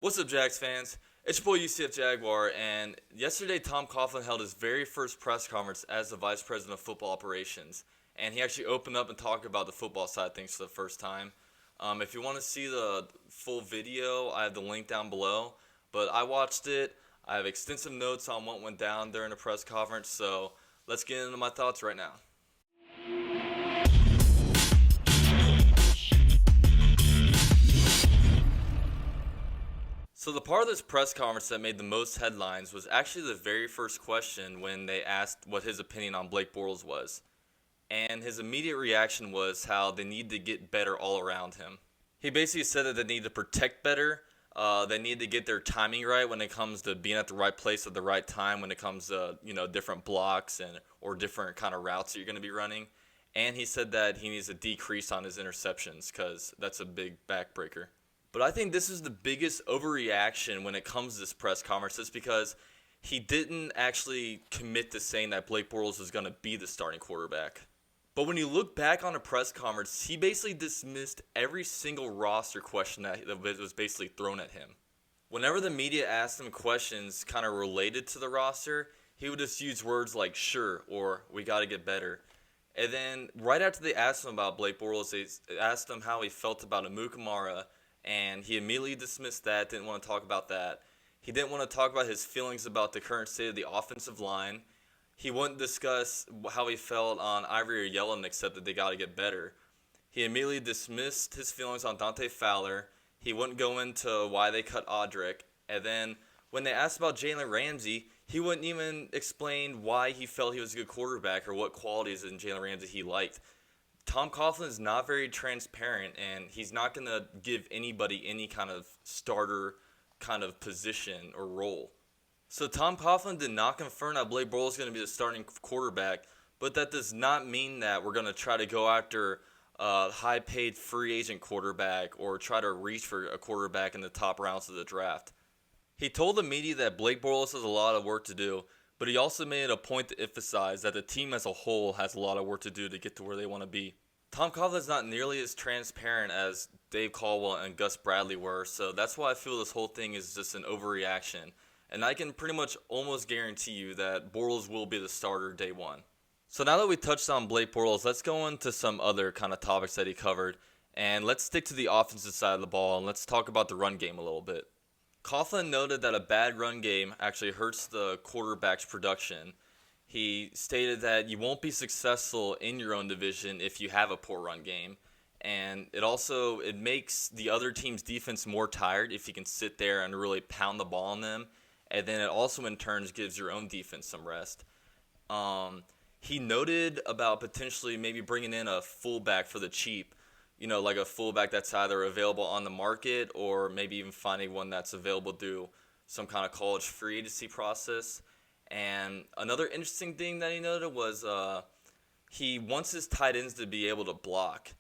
What's up, Jags fans? It's your boy UCF Jaguar, and yesterday Tom Coughlin held his very first press conference as the Vice President of Football Operations, and he actually opened up and talked about the football side of things for the first time. If you want to see the full video, I have the link down below, but I watched it. I have extensive notes on what went down during the press conference, so let's get into my thoughts right now. So the part of this press conference that made the most headlines was actually the very first question when they asked what his opinion on Blake Bortles was. And his immediate reaction was how they need to get better all around him. He basically said that they need to protect better. They need to get their timing right when it comes to being at the right place at the right time when it comes to, different blocks and or different kind of routes that you're going to be running. And he said that he needs to decrease on his interceptions because that's a big backbreaker. But I think this is the biggest overreaction when it comes to this press conference, just because he didn't actually commit to saying that Blake Bortles was going to be the starting quarterback. But when you look back on the press conference, he basically dismissed every single roster question that was basically thrown at him. Whenever the media asked him questions kind of related to the roster, he would just use words like sure or we got to get better. And then right after they asked him about Blake Bortles, they asked him how he felt about Amukamara, and he immediately dismissed that, didn't want to talk about that. He didn't want to talk about his feelings about the current state of the offensive line. He wouldn't discuss how he felt on Ivory or Yellen, except that they got to get better. He immediately dismissed his feelings on Dante Fowler. He wouldn't go into why they cut Audric. And then when they asked about Jalen Ramsey, he wouldn't even explain why he felt he was a good quarterback or what qualities in Jalen Ramsey he liked. Tom Coughlin is not very transparent, and he's not going to give anybody any kind of starter kind of position or role. So Tom Coughlin did not confirm that Blake Bortles is going to be the starting quarterback, but that does not mean that we're going to try to go after a high-paid free agent quarterback or try to reach for a quarterback in the top rounds of the draft. He told the media that Blake Bortles has a lot of work to do, but he also made it a point to emphasize that the team as a whole has a lot of work to do to get to where they want to be. Tom Coughlin is not nearly as transparent as Dave Caldwell and Gus Bradley were, so that's why I feel this whole thing is just an overreaction. And I can pretty much almost guarantee you that Bortles will be the starter day one. So now that we touched on Blake Bortles, let's go into some other kind of topics that he covered. And let's stick to the offensive side of the ball, and let's talk about the run game a little bit. Coughlin noted that a bad run game actually hurts the quarterback's production. He stated that you won't be successful in your own division if you have a poor run game. And it makes the other team's defense more tired if you can sit there and really pound the ball on them. And then it also in turn gives your own defense some rest. He noted about potentially maybe bringing in a fullback for the cheap, like a fullback that's either available on the market or maybe even finding one that's available through some kind of college free agency process. And another interesting thing that he noted was he wants his tight ends to be able to block.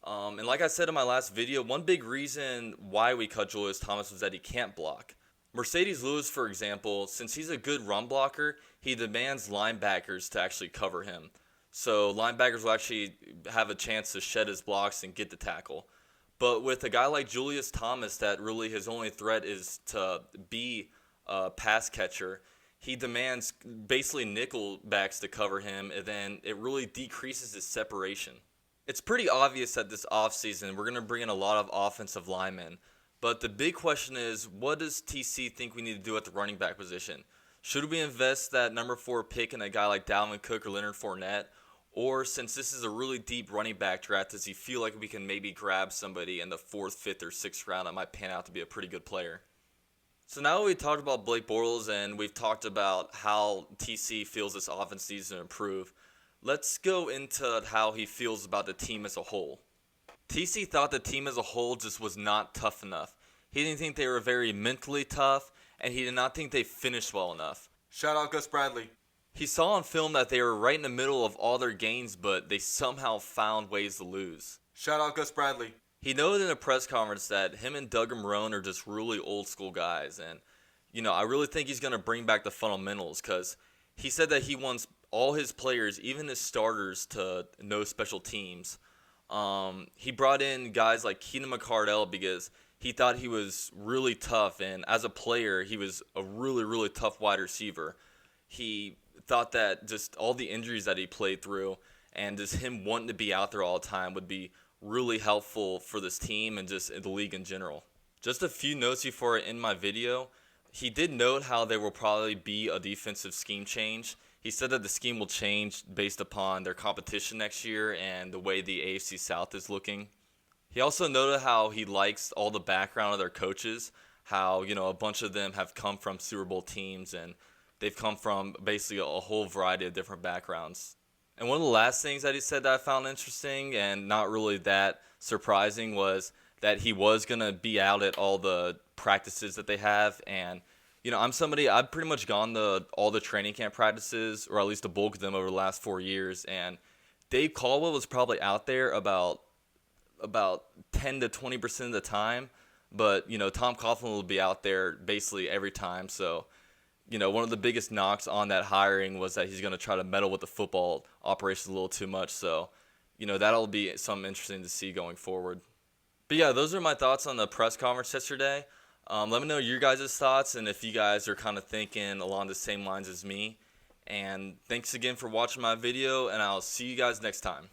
And like I said in my last video, one big reason why we cut Julius Thomas was that he can't block. Mercedes Lewis, for example, since he's a good run blocker, he demands linebackers to actually cover him. So linebackers will actually have a chance to shed his blocks and get the tackle. But with a guy like Julius Thomas that really his only threat is to be a pass catcher, he demands basically nickel backs to cover him, and then it really decreases his separation. It's pretty obvious that this offseason we're going to bring in a lot of offensive linemen. But the big question is, what does TC think we need to do at the running back position? Should we invest that number 4 pick in a guy like Dalvin Cook or Leonard Fournette? Or since this is a really deep running back draft, does he feel like we can maybe grab somebody in the 4th, 5th, or 6th round that might pan out to be a pretty good player? So now that we've talked about Blake Bortles and we've talked about how TC feels this offense needs to improve, let's go into how he feels about the team as a whole. TC thought the team as a whole just was not tough enough. He didn't think they were very mentally tough, and he did not think they finished well enough. Shout out Gus Bradley. He saw on film that they were right in the middle of all their gains, but they somehow found ways to lose. Shout out Gus Bradley. He noted in a press conference that him and Doug Marrone are just really old school guys, and I really think he's going to bring back the fundamentals because he said that he wants all his players, even his starters, to know special teams. He brought in guys like Keenan McCardell because he thought he was really tough, and as a player, he was a really, really tough wide receiver. He thought that just all the injuries that he played through and just him wanting to be out there all the time would be really helpful for this team and just the league in general. Just a few notes before I end my video. He did note how there will probably be a defensive scheme change. He said that the scheme will change based upon their competition next year and the way the AFC South is looking. He also noted how he likes all the background of their coaches, how, a bunch of them have come from Super Bowl teams and they've come from basically a whole variety of different backgrounds. And one of the last things that he said that I found interesting and not really that surprising was that he was going to be out at all the practices that they have. And, I've pretty much gone to all the training camp practices, or at least a bulk of them over the last 4 years. And Dave Caldwell was probably out there about 10 to 20% of the time. But, Tom Coughlin will be out there basically every time. So, one of the biggest knocks on that hiring was that he's going to try to meddle with the football operations a little too much. So, that'll be something interesting to see going forward. But yeah, those are my thoughts on the press conference yesterday. Let me know your guys' thoughts and if you guys are kind of thinking along the same lines as me. And thanks again for watching my video, and I'll see you guys next time.